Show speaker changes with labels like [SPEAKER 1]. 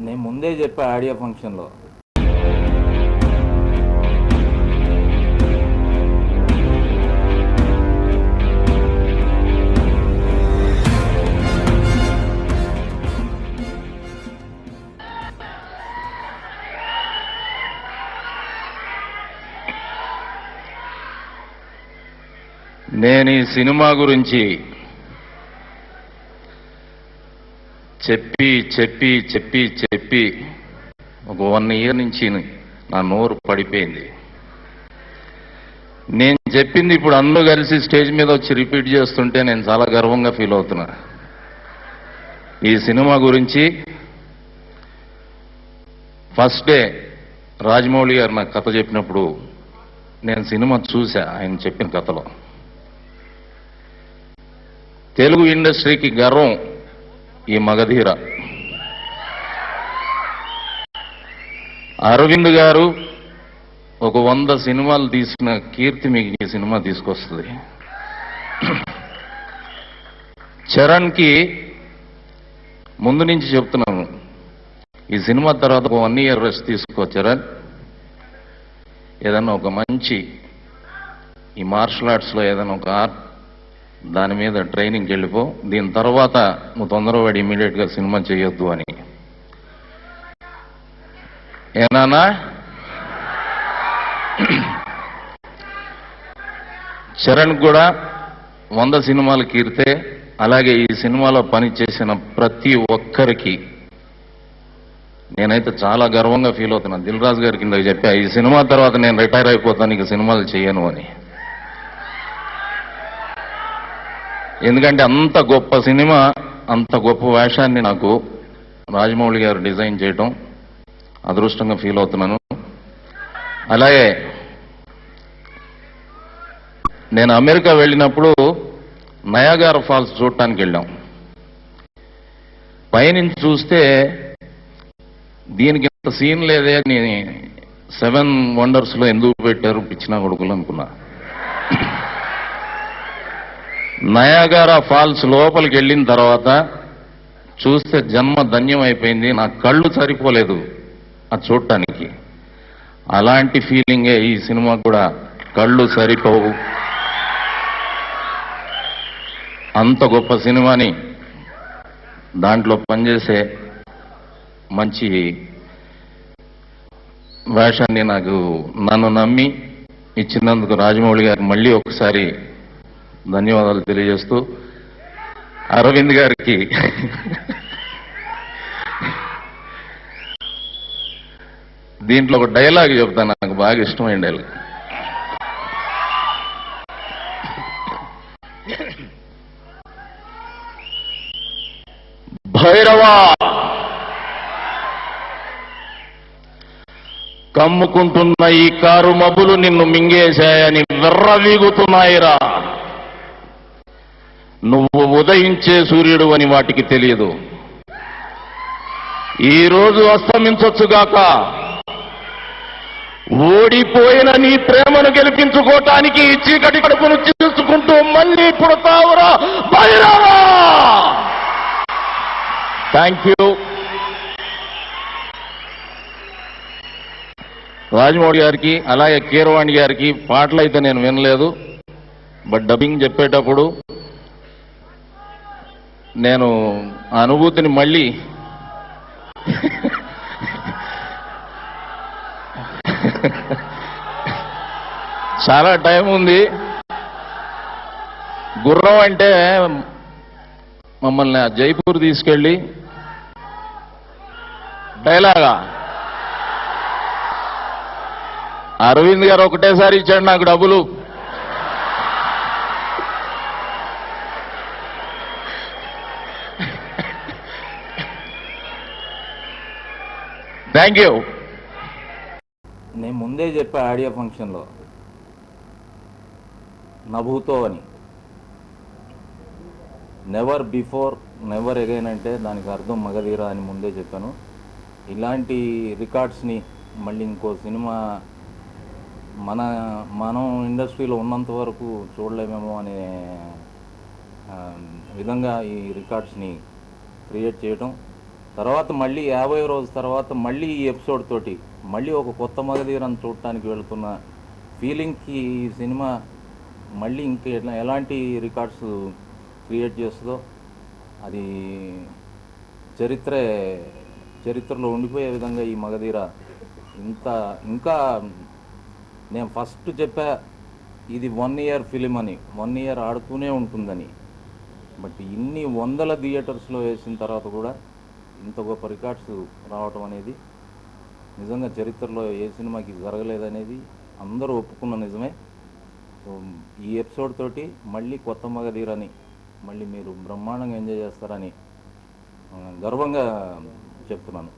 [SPEAKER 1] నేను ముందే చెప్పా ఆడియో ఫంక్షన్లో,
[SPEAKER 2] నేను ఈ సినిమా గురించి చెప్పి చెప్పి చెప్పి చెప్పి ఒక 1 ఇయర్ నుంచి నా నోరు పడిపోయింది. నేను చెప్పింది ఇప్పుడు అందరూ కలిసి స్టేజ్ మీద వచ్చి రిపీట్ చేస్తుంటే నేను చాలా గర్వంగా ఫీల్ అవుతున్నా. ఈ సినిమా గురించి ఫస్ట్ డే రాజమౌళి గారు నాకు కథ చెప్పినప్పుడు నేను సినిమా చూసా. ఆయన చెప్పిన కథలో తెలుగు ఇండస్ట్రీకి గర్వం ఈ మగధీర. అరవింద్ గారు ఒక 100 సినిమాలు తీసిన కీర్తి మీకు ఈ సినిమా తీసుకొస్తుంది. చరణ్కి ముందు నుంచి చెప్తున్నాను, ఈ సినిమా తర్వాత 1 ఇయర్ రెస్ట్ తీసుకో చరణ్, ఏదన్నా ఒక మంచి ఈ మార్షల్ ఆర్ట్స్లో ఏదైనా ఒక ఆర్ట్ దాని మీద ట్రైనింగ్కి వెళ్ళిపో, దీని తర్వాత నువ్వు తొందరపడి ఇమీడియట్గా సినిమా చేయొద్దు అని. ఏనానా చరణ్ కూడా 100 సినిమాలు కీర్తే. అలాగే ఈ సినిమాలో పనిచేసిన ప్రతి ఒక్కరికి నేనైతే చాలా గర్వంగా ఫీల్ అవుతున్నాను. దిల్ రాజు గారికి ఇందాక చెప్పా, ఈ సినిమా తర్వాత నేను రిటైర్ అయిపోతాను, ఇక సినిమాలు చేయను అని. ఎందుకంటే అంత గొప్ప సినిమా, అంత గొప్ప వేషాన్ని నాకు రాజమౌళి గారు డిజైన్ చేయటం అదృష్టంగా ఫీల్ అవుతున్నాను. అలాగే నేను అమెరికా వెళ్ళినప్పుడు నయాగారా ఫాల్స్ చూడటానికి వెళ్ళాం. పైనుంచి చూస్తే దీనికి ఇంత సీన్ లేదే అని 7 వండర్స్లో ఎందుకు పెట్టారు పిచ్చినా కొడుకులు అనుకున్నా. నయాగారా ఫాల్స్ లోపలికి వెళ్ళిన తర్వాత చూస్తే జన్మ ధన్యం అయిపోయింది. నా కళ్ళు సరిపోలేదు అది చూడటానికి. అలాంటి ఫీలింగే ఈ సినిమా కూడా, కళ్ళు సరిపోవు. అంత గొప్ప సినిమాని దాంట్లో పనిచేసే మంచి వేషాన్ని నన్ను నమ్మి ఇచ్చినందుకు రాజమౌళి గారికి మళ్ళీ ఒకసారి ధన్యవాదాలు తెలియజేస్తూ, అరవింద్ గారికి దీంట్లో ఒక డైలాగ్ చెప్తాను, నాకు బాగా ఇష్టమైన డైలాగ్. భైరవా కమ్ముకుంటున్న ఈ కారు మబ్బులు నిన్ను మింగేశాయని వెర్రవీగుతున్నాయిరా. నువ్వు ఉదయించే సూర్యుడు అని వాటికి తెలియదు. ఈరోజు అస్తమించొచ్చుగాక, ఓడిపోయిన నీ ప్రేమను గెలిపించుకోవటానికి ఈ చీకటి కడుపును చీల్చుకుంటూ మళ్ళీ పుడతావురా భైరవా. Thank you. రాజమౌళి గారికి అలాగే కీరవాణి గారికి పాటలు అయితే నేను వినలేదు, బట్ డబ్బింగ్ చెప్పేటప్పుడు నేను ఆ అనుభూతిని మళ్ళీ చాలా టైం ఉంది. గుర్రం అంటే మమ్మల్ని జైపూర్ తీసుకెళ్ళి డైలాగా అరవింద్ గారు ఒకటేసారి ఇచ్చాడు నాకు డబ్బులు. Thank you.
[SPEAKER 1] నేను ముందే చెప్పా ఆడియో ఫంక్షన్లో, నభూతో అని. నెవర్ బిఫోర్ నెవర్ అగైన్ అంటే దానికి అర్థం మగధీర అని ముందే చెప్పాను. ఇలాంటి రికార్డ్స్ని మళ్ళీ ఇంకో సినిమా మనం ఇండస్ట్రీలో ఉన్నంత వరకు చూడలేమేమో అనే విధంగా ఈ రికార్డ్స్ని క్రియేట్ చేయటం తర్వాత మళ్ళీ 50 రోజు తర్వాత మళ్ళీ ఈ ఎపిసోడ్ తోటి మళ్ళీ ఒక కొత్త మగధీరాన్ని చూడటానికి వెళుతున్న ఫీలింగ్కి ఈ సినిమా మళ్ళీ ఇంక ఎలాంటి రికార్డ్స్ క్రియేట్ చేస్తుందో అది చరిత్రలో ఉండిపోయే విధంగా ఈ మగధీర ఇంకా నేను ఫస్ట్ చెప్పా ఇది 1 ఇయర్ ఫిలిం అని, 1 ఇయర్ ఆడుతూనే ఉంటుందని. బట్ ఇన్ని వందల థియేటర్స్లో వేసిన తర్వాత కూడా ఇంత గొప్ప రికార్డ్స్ రావటం అనేది నిజంగా చరిత్రలో ఏ సినిమాకి జరగలేదనేది అందరూ ఒప్పుకున్న నిజమే. సో ఈ ఎపిసోడ్ తోటి మళ్ళీ కొత్త మగధీరని మళ్ళీ మీరు బ్రహ్మాండంగా ఎంజాయ్ చేస్తారని గర్వంగా చెప్తున్నాను.